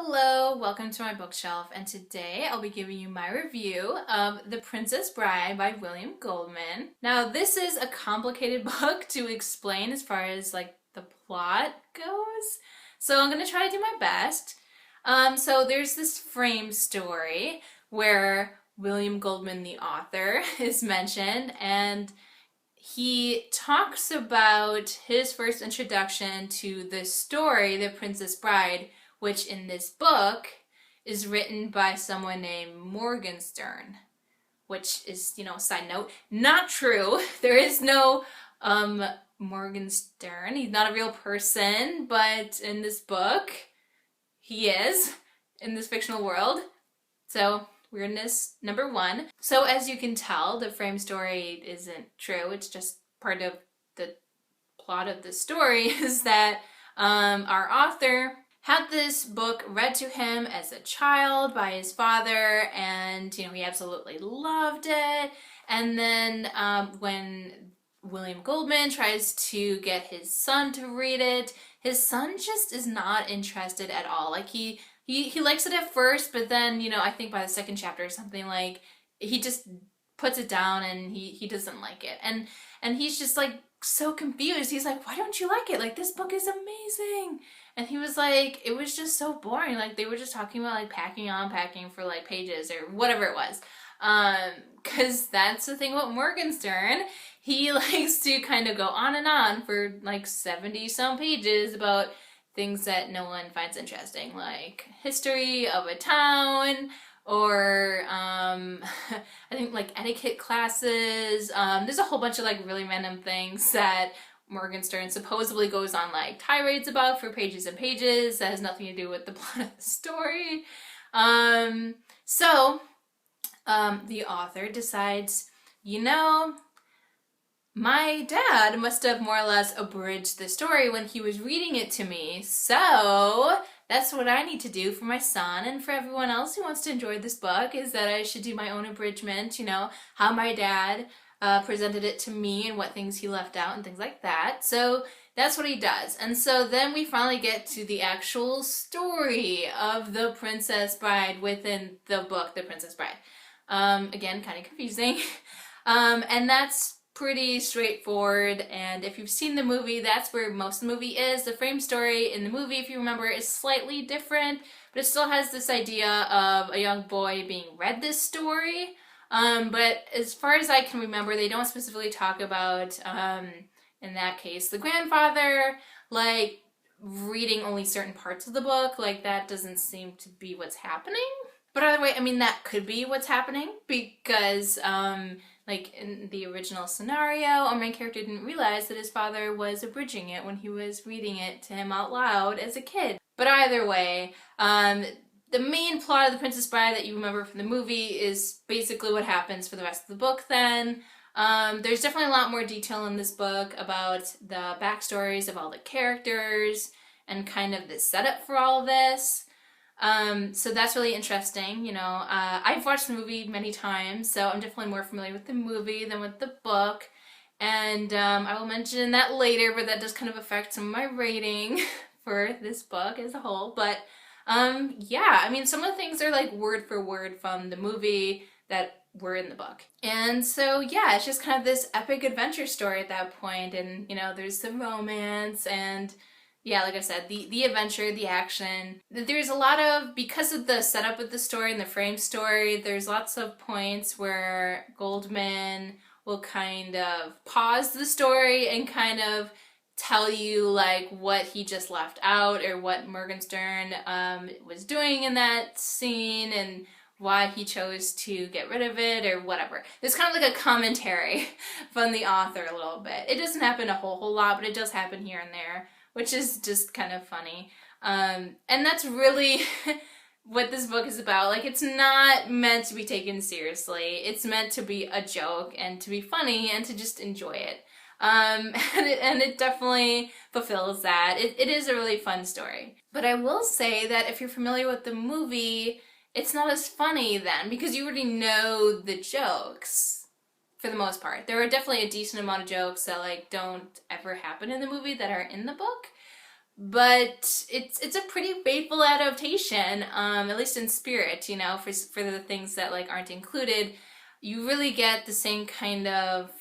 Hello, welcome to my bookshelf, and today I'll be giving you my review of The Princess Bride by William Goldman. Now, this is a complicated book to explain as far as the plot goes, so I'm going to try to do my best. So there's this frame story where William Goldman, the author, is mentioned, and he talks about his first introduction to the story, The Princess Bride, which in this book is written by someone named Morgenstern, which is, side note, not true. There is no Morgenstern. He's not a real person, but in this book, he is, in this fictional world. So, weirdness number one. So as you can tell, the frame story isn't true. It's just part of the plot of the story is that our author had this book read to him as a child by his father, and he absolutely loved it. And then when William Goldman tries to get his son to read it, his son just is not interested at all. He likes it at first, but then I think by the second chapter or something, he just puts it down and he doesn't like it, and he's just so confused. He's like, why don't you like it? This book is amazing. And he was like, it was just so boring. They were just talking about packing on packing for pages or whatever it was. Cause that's the thing about Morgenstern. He likes to kind of go on and on for 70 some pages about things that no one finds interesting, like history of a town, or I think etiquette classes. There's a whole bunch of really random things that Morgenstern supposedly goes on tirades about for pages and pages that has nothing to do with the plot of the story. So the author decides, my dad must have more or less abridged the story when he was reading it to me, so that's what I need to do for my son and for everyone else who wants to enjoy this book, is that I should do my own abridgment, how my dad presented it to me and what things he left out and things like that. So that's what he does. And so then we finally get to the actual story of the Princess Bride within the book, The Princess Bride. Again, kind of confusing. And that's pretty straightforward, and if you've seen the movie, that's where most of the movie is. The frame story in the movie, if you remember, is slightly different, but it still has this idea of a young boy being read this story. But as far as I can remember, they don't specifically talk about, in that case, the grandfather, reading only certain parts of the book. That doesn't seem to be what's happening. But either way, that could be what's happening, because in the original scenario, our main character didn't realize that his father was abridging it when he was reading it to him out loud as a kid. But either way, the main plot of The Princess Bride that you remember from the movie is basically what happens for the rest of the book then. There's definitely a lot more detail in this book about the backstories of all the characters and kind of the setup for all of this. So that's really interesting. I've watched the movie many times, so I'm definitely more familiar with the movie than with the book. And I will mention that later, but that does kind of affect some of my rating for this book as a whole. But yeah, some of the things are word for word from the movie that were in the book. And so yeah, it's just kind of this epic adventure story at that point, and there's the romance and yeah, like I said, the adventure, the action. There's a lot of, because of the setup of the story and the frame story, there's lots of points where Goldman will kind of pause the story and kind of tell you what he just left out, or what Morgenstern was doing in that scene and why he chose to get rid of it or whatever. There's kind of a commentary from the author a little bit. It doesn't happen a whole lot, but it does happen here and there, which is just kind of funny. And that's really what this book is about. It's not meant to be taken seriously. It's meant to be a joke and to be funny and to just enjoy it. And it definitely fulfills that. It is a really fun story. But I will say that if you're familiar with the movie, it's not as funny then, because you already know the jokes. For the most part. There are definitely a decent amount of jokes that don't ever happen in the movie that are in the book, but it's a pretty faithful adaptation, at least in spirit, you know, for the things that like aren't included. You really get the same kind of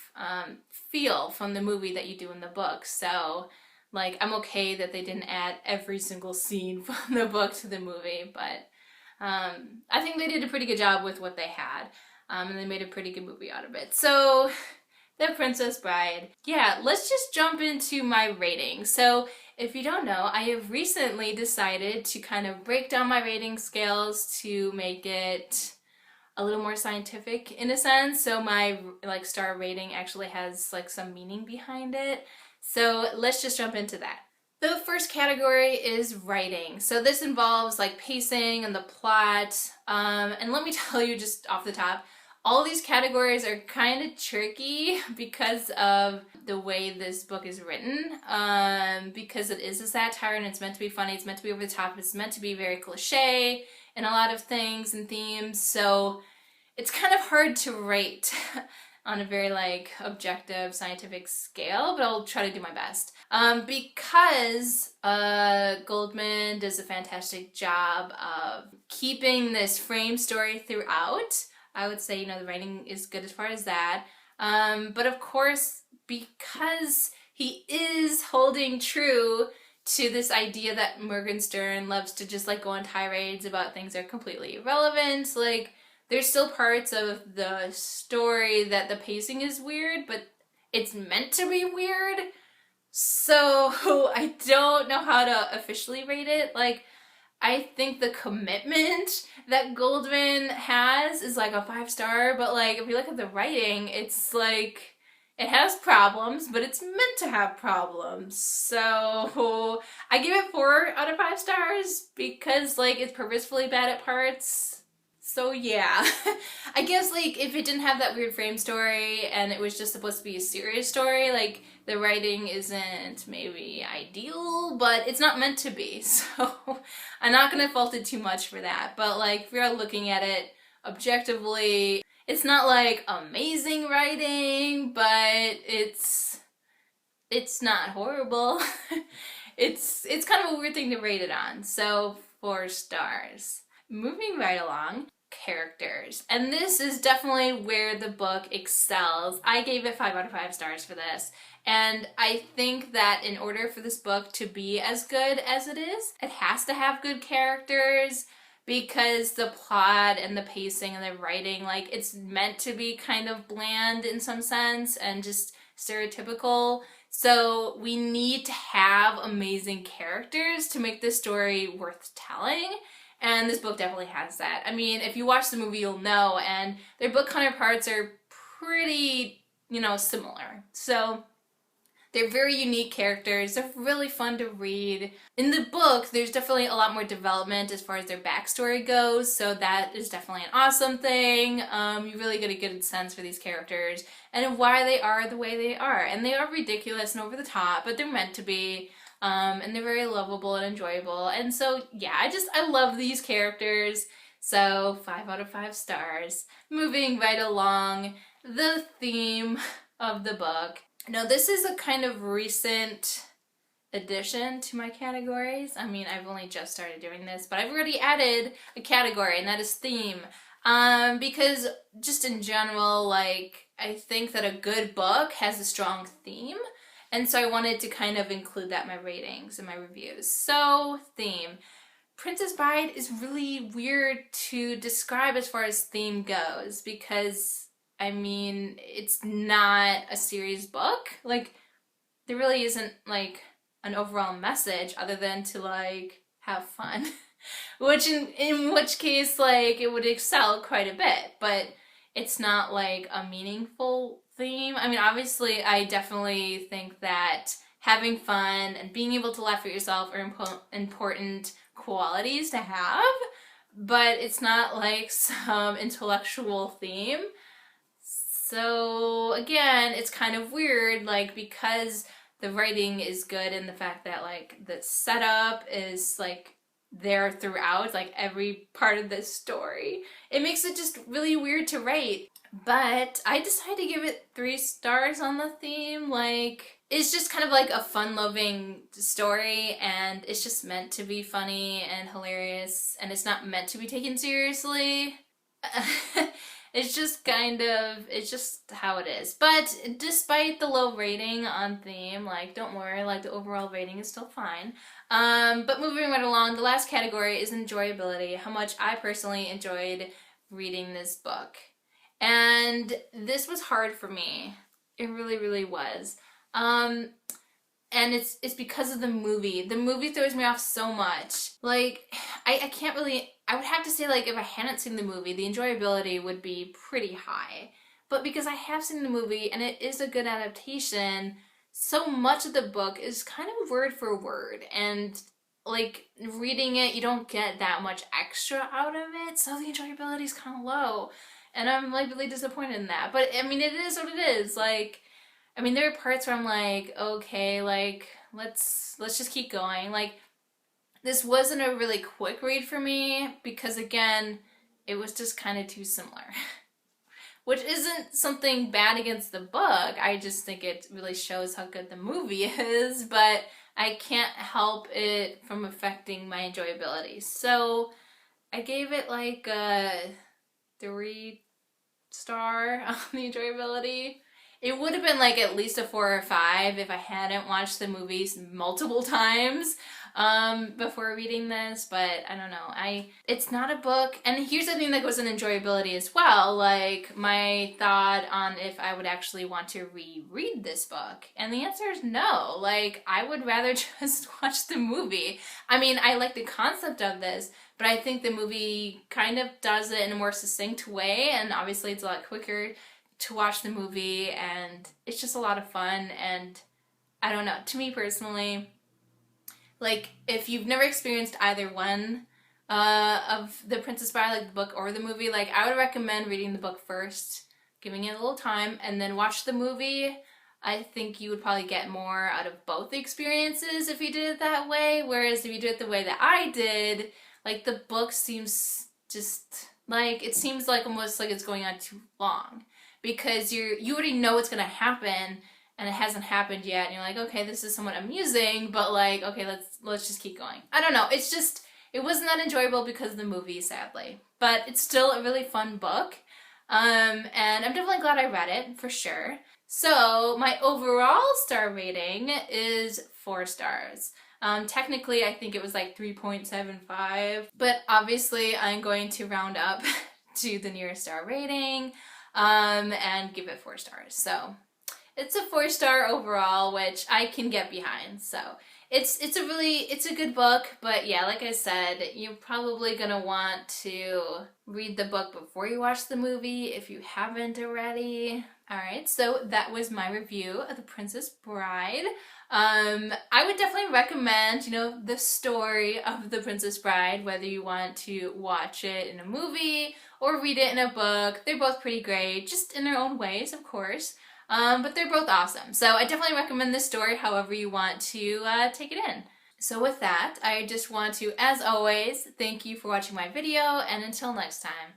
feel from the movie that you do in the book. So, like, I'm okay that they didn't add every single scene from the book to the movie, but I think they did a pretty good job with what they had, and they made a pretty good movie out of it. So, The Princess Bride. Yeah, let's just jump into my rating. So, if you don't know, I have recently decided to kind of break down my rating scales to make it a little more scientific in a sense. So my like star rating actually has like some meaning behind it. So let's just jump into that. The first category is writing. So this involves like pacing and the plot. And let me tell you just off the top, all these categories are kind of tricky because of the way this book is written. Because it is a satire and it's meant to be funny, it's meant to be over the top, it's meant to be very cliche in a lot of things and themes. So it's kind of hard to rate on a very like objective scientific scale, but I'll try to do my best. Because Goldman does a fantastic job of keeping this frame story throughout. I would say, you know, the writing is good as far as that. But of course, because he is holding true to this idea that Morgenstern loves to just like go on tirades about things that are completely irrelevant, like there's still parts of the story that the pacing is weird, but it's meant to be weird. So I don't know how to officially rate it. Like, I think the commitment that Goldman has is like a 5-star, but like if you look at the writing, it's like it has problems, but it's meant to have problems. So I give it 4 out of 5 stars because like it's purposefully bad at parts. So yeah, I guess like if it didn't have that weird frame story and it was just supposed to be a serious story, like the writing isn't maybe ideal, but it's not meant to be. So I'm not gonna fault it too much for that. But like if you're looking at it objectively, it's not like amazing writing, but it's not horrible. It's kind of a weird thing to rate it on. So 4 stars. Moving right along, characters. And this is definitely where the book excels. I gave it 5 out of 5 stars for this. And I think that in order for this book to be as good as it is, it has to have good characters because the plot and the pacing and the writing, like it's meant to be kind of bland in some sense and just stereotypical. So we need to have amazing characters to make this story worth telling. And this book definitely has that. I mean, if you watch the movie, you'll know, and their book counterparts are pretty, you know, similar. So they're very unique characters. They're really fun to read. In the book, there's definitely a lot more development as far as their backstory goes, so that is definitely an awesome thing. You really get a good sense for these characters and why they are the way they are. And they are ridiculous and over the top, but they're meant to be. And they're very lovable and enjoyable. And so, yeah, I love these characters. So 5 out of 5 stars. Moving right along, the theme of the book. Now, this is a kind of recent addition to my categories. I mean, I've only just started doing this, but I've already added a category, and that is theme. Because just in general, like, I think that a good book has a strong theme. And so I wanted to kind of include that in my ratings and my reviews. So, theme. Princess Bride is really weird to describe as far as theme goes because, I mean, it's not a serious book. Like, there really isn't, like, an overall message other than to, like, have fun. Which, in which case, like, it would excel quite a bit. But it's not, like, a meaningful theme. I mean, obviously, I definitely think that having fun and being able to laugh at yourself are important qualities to have, but it's not like some intellectual theme. So again, it's kind of weird, like, because the writing is good and the fact that like the setup is like there throughout, like every part of this story, it makes it just really weird to write. But I decided to give it 3 stars on the theme. Like, it's just kind of like a fun-loving story, and it's just meant to be funny and hilarious, and it's not meant to be taken seriously. It's just it's just how it is. But despite the low rating on theme, like, don't worry, like, the overall rating is still fine. But moving right along, the last category is enjoyability, how much I personally enjoyed reading this book. And this was hard for me. It really, really was. Um, and it's because of the movie. The movie throws me off so much. Like, I can't really, I would have to say, like, if I hadn't seen the movie, the enjoyability would be pretty high. But because I have seen the movie and it is a good adaptation, so much of the book is kind of word for word. And like, reading it, you don't get that much extra out of it, so the enjoyability is kind of low. And I'm like really disappointed in that. But I mean, it is what it is. Like, I mean, there are parts where I'm like, okay, like, let's just keep going. Like, this wasn't a really quick read for me because, again, it was just kind of too similar. Which isn't something bad against the book. I just think it really shows how good the movie is, but I can't help it from affecting my enjoyability. So I gave it like a 3-star on the enjoyability. It would have been like at least a 4 or 5 if I hadn't watched the movies multiple times before reading this, but I don't know. It's not a book, and here's the thing that goes in enjoyability as well, like my thought on if I would actually want to reread this book, and the answer is no. Like, I would rather just watch the movie. I mean, I like the concept of this, but I think the movie kind of does it in a more succinct way, and obviously it's a lot quicker to watch the movie, and it's just a lot of fun. And I don't know, to me personally, like, if you've never experienced either one of The Princess Bride, like the book or the movie, like, I would recommend reading the book first, giving it a little time, and then watch the movie. I think you would probably get more out of both the experiences if you did it that way, whereas if you do it the way that I did, like, the book seems just like, it seems like almost like it's going on too long, because you already know what's gonna happen and it hasn't happened yet, and you're like, okay, this is somewhat amusing, but like, okay, let's just keep going. I don't know, it's just, it wasn't that enjoyable because of the movie, sadly, but it's still a really fun book, and I'm definitely glad I read it, for sure. So my overall star rating is 4 stars. Technically, I think it was like 3.75, but obviously I'm going to round up to the nearest star rating, and give it 4 stars. So it's a 4-star overall, which I can get behind. So it's a good book, but yeah, like I said, you're probably gonna want to read the book before you watch the movie if you haven't already. Alright, so that was my review of The Princess Bride. I would definitely recommend, the story of The Princess Bride, whether you want to watch it in a movie or read it in a book. They're both pretty great, just in their own ways, of course. But they're both awesome. So I definitely recommend this story however you want to take it in. So with that, I just want to, as always, thank you for watching my video, and until next time.